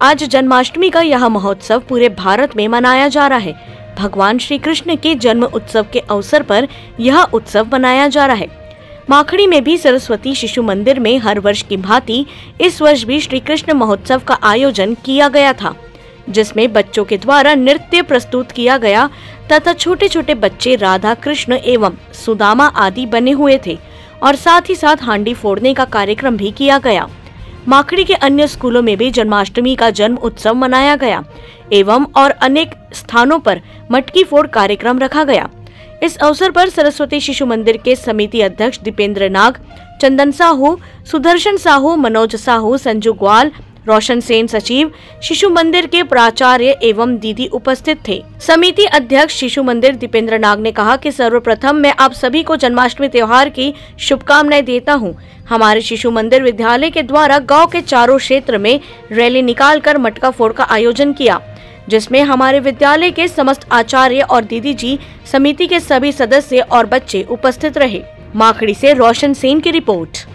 आज जन्माष्टमी का यह महोत्सव पूरे भारत में मनाया जा रहा है। भगवान श्री कृष्ण के जन्म उत्सव के अवसर पर यह उत्सव मनाया जा रहा है। माखड़ी में भी सरस्वती शिशु मंदिर में हर वर्ष की भांति इस वर्ष भी श्री कृष्ण महोत्सव का आयोजन किया गया था, जिसमें बच्चों के द्वारा नृत्य प्रस्तुत किया गया तथा छोटे छोटे बच्चे राधा कृष्ण एवं सुदामा आदि बने हुए थे और साथ ही साथ हांडी फोड़ने का कार्यक्रम भी किया गया। माखड़ी के अन्य स्कूलों में भी जन्माष्टमी का जन्म उत्सव मनाया गया एवं और अनेक स्थानों पर मटकी फोड़ कार्यक्रम रखा गया। इस अवसर पर सरस्वती शिशु मंदिर के समिति अध्यक्ष दीपेंद्र नाग, चंदन साहू, सुदर्शन साहू, मनोज साहू, संजू ग्वाल, रोशन सेन सचिव, शिशु मंदिर के प्राचार्य एवं दीदी उपस्थित थे। समिति अध्यक्ष शिशु मंदिर दीपेंद्र नाग ने कहा कि सर्वप्रथम मैं आप सभी को जन्माष्टमी त्योहार की शुभकामनाएं देता हूं। हमारे शिशु मंदिर विद्यालय के द्वारा गांव के चारों क्षेत्र में रैली निकालकर मटका फोड़ का आयोजन किया, जिसमें हमारे विद्यालय के समस्त आचार्य और दीदी जी, समिति के सभी सदस्य और बच्चे उपस्थित रहे। माखड़ी से रोशन सेन की रिपोर्ट।